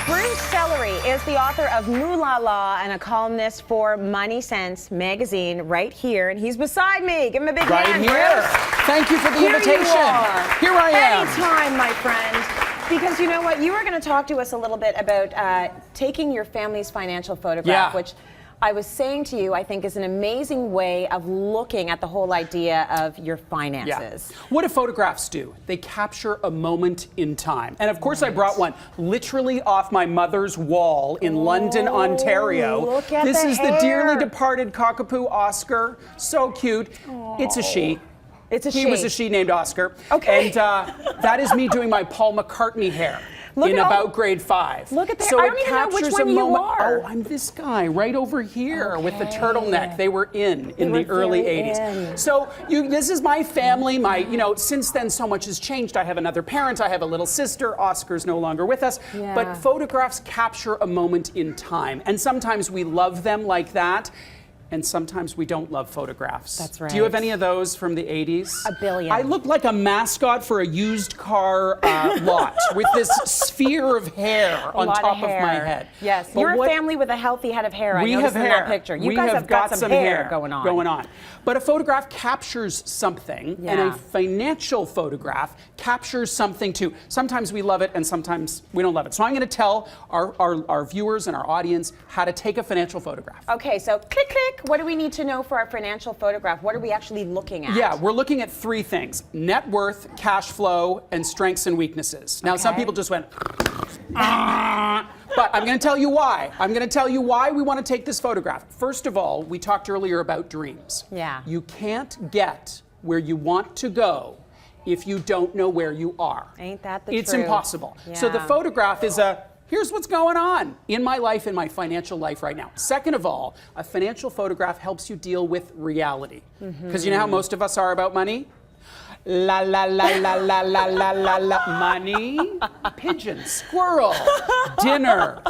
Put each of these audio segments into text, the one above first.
Bruce Sellery is the author of Moo La La and a columnist for Money Sense magazine right here. And he's beside me. Give him a big hand, here. Bruce. Thank you for the invitation. Here I am. Anytime, my friend. Because you know what? You were going to talk to us a little bit about taking your family's financial photograph, which I was saying to you, I think is an amazing way of looking at the whole idea of your finances. Yeah. What do photographs do? They capture a moment in time. And of course I brought one literally off my mother's wall in London, Ontario. Look at this the is hair. the dearly departed cockapoo Oscar. So cute. It's a she. He was a she named Oscar. Okay. And that is me doing my Paul McCartney hair. Look in at about grade 5. Look at that. So I don't even know which one you are. Oh, I'm this guy right over here with the turtleneck. They were in the early 80s. So this is my family. Since then so much has changed. I have another parent. I have a little sister. Oscar's no longer with us. Yeah. But photographs capture a moment in time. And sometimes we love them like that. And sometimes we don't love photographs. That's right. Do you have any of those from the 80s? A billion. I look like a mascot for a used car lot with this sphere of hair on top of my head. Yes, but you're a family with a healthy head of hair. I noticed in that picture. You guys have got some hair going on. But a photograph captures something, and a financial photograph captures something too. Sometimes we love it, and sometimes we don't love it. So I'm going to tell our viewers and our audience how to take a financial photograph. Okay, so click, click. What do we need to know for our financial photograph? What are we actually looking at? Yeah, we're looking at 3 things: net worth, cash flow, and strengths and weaknesses. Now, some people just went, but I'm going to tell you why. I'm going to tell you why we want to take this photograph. First of all, we talked earlier about dreams. Yeah. You can't get where you want to go if you don't know where you are. Ain't that the truth? It's truth? impossible. Yeah. So the photograph is here's what's going on in my life, in my financial life right now. Second of all, a financial photograph helps you deal with reality. Because you know how most of us are about money? La la la la la la la la la. Money, pigeon, squirrel, dinner,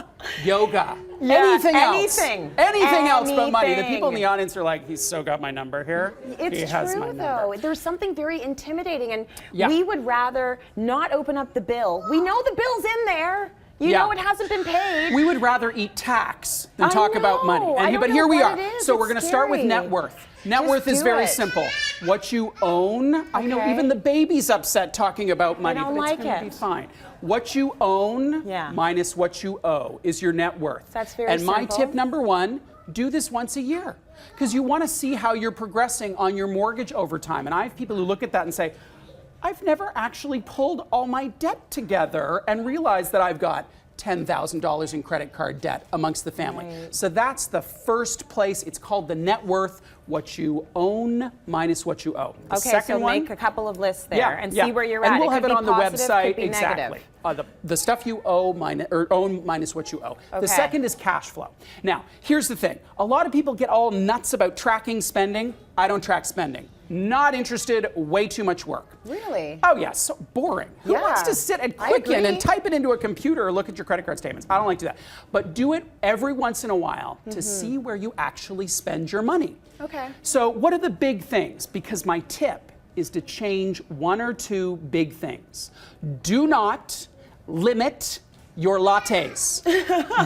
yoga, anything else. Anything else but money. The people in the audience are like, he's so got my number here. It's true, though. There's something very intimidating, and we would rather not open up the bill. We know the bill's in there. You know it hasn't been paid. We would rather eat tax than talk about money. But here we are. So we're going to start with net worth. Net worth is very simple. What you own. I know even the baby's upset talking about money, but it's going to be fine. What you own minus what you owe is your net worth. That's very simple. And my tip number 1, do this once a year. Because you want to see how you're progressing on your mortgage over time. And I have people who look at that and say, I've never actually pulled all my debt together and realized that I've got $10,000 in credit card debt amongst the family. So that's the first place. It's called the net worth, what you own minus what you owe. The second one, make a couple of lists there and see where you're at. And we'll have it on the website. Exactly. The stuff you owe own minus what you owe. The second is cash flow. Now, here's the thing. A lot of people get all nuts about tracking spending. I don't track spending. Not interested, way too much work. Really? Oh, yeah, so boring. Who wants to sit and click in and type it into a computer or look at your credit card statements? I don't like to do that. But do it every once in a while to see where you actually spend your money. Okay. So what are the big things? Because my tip is to change 1 or 2 big things. Do not limit your lattes.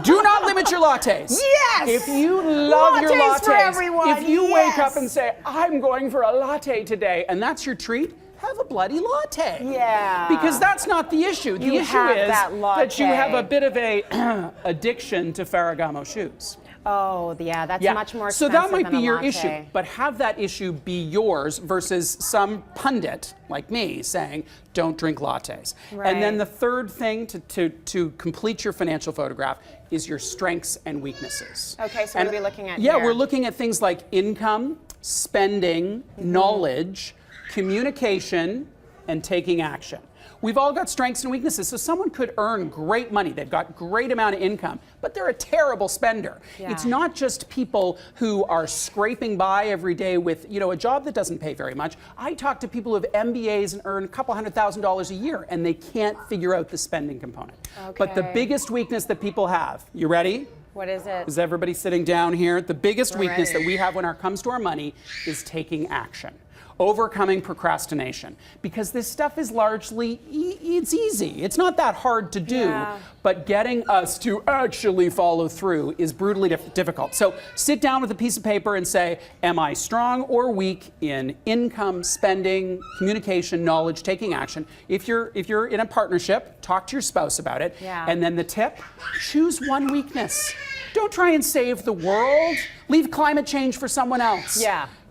Do not limit your lattes. Yes! If you love your lattes, for everyone. if you wake up and say, I'm going for a latte today, and that's your treat, have a bloody latte. Yeah. Because that's not the issue. The issue is that you have a bit of a addiction to Ferragamo shoes. Oh, yeah, that's much more expensive. So that might than be a your latte. issue, but have that issue be yours versus some pundit like me saying, don't drink lattes. Right. And then the third thing to complete your financial photograph is your strengths and weaknesses. Okay, so what are we looking at here? here? We're looking at things like income, spending, knowledge, communication, and taking action. We've all got strengths and weaknesses. So someone could earn great money. They've got great amount of income, but they're a terrible spender. Yeah. It's not just people who are scraping by every day with, a job that doesn't pay very much. I talk to people who have MBAs and earn a couple $100,000 a year, and they can't figure out the spending component. Okay. But the biggest weakness that people have, you ready? What is it? Is everybody sitting down here? The biggest weakness that we have when it comes to our money is taking action. overcoming procrastination. Because this stuff is largely, it's easy. It's not that hard to do, but getting us to actually follow through is brutally difficult. So sit down with a piece of paper and say, am I strong or weak in income, spending, communication, knowledge, taking action? If you're in a partnership, talk to your spouse about it. And then the tip, choose one weakness. Don't try and save the world. Leave climate change for someone else.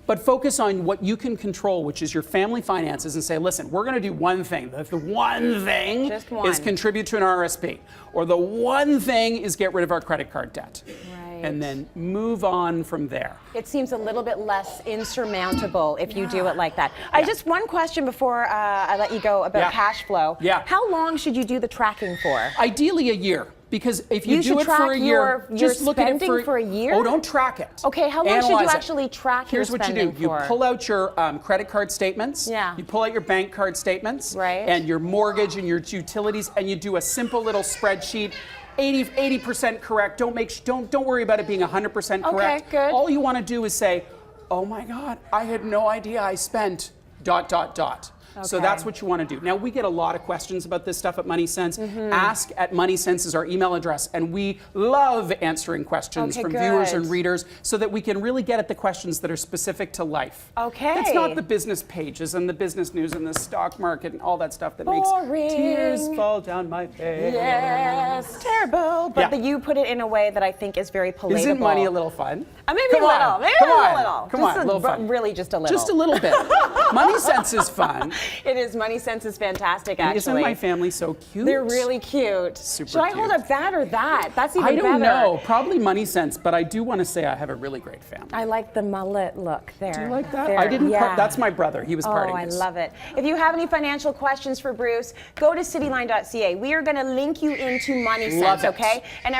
But focus on what you can control, which is your family finances, and say, listen, we're going to do one thing. The one thing is contribute to an RSP. Or the one thing is get rid of our credit card debt. And then move on from there. It seems a little bit less insurmountable if you do it like that. I just, one question before I let you go about cash flow. How long should you do the tracking for? Ideally a year. Because if you do it for a year, just look at it for a year. Oh, don't track it. Okay, how long should you actually track your spending for? Here's what you do. You pull out your credit card statements. You pull out your bank card statements. And your mortgage and your utilities, and you do a simple little spreadsheet. 80% correct. Don't worry about it being 100% correct. Okay, good. All you want to do is say, oh my God, I had no idea I spent ... So that's what you want to do. Now, we get a lot of questions about this stuff at Money Sense. Ask at Money Sense is our email address, and we love answering questions from viewers and readers so that we can really get at the questions that are specific to life. It's not the business pages and the business news and the stock market and all that stuff that makes tears fall down my face. Yes, terrible. But you put it in a way that I think is very palatable. Isn't money a little fun? Maybe a little. Maybe a little. Come on, a little fun. Really, just a little. Just a little bit. Money Sense is fun. It is. Money Sense is fantastic, actually. Isn't my family so cute? They're really cute. Super Should I hold up that or that? That's even better. I don't know. Probably Money Sense, but I do want to say I have a really great family. I like the mullet look there. Do you like that? I didn't. That's my brother. He was parting this. I love it. If you have any financial questions for Bruce, go to cityline.ca. We are going to link you into Money Sense, okay? And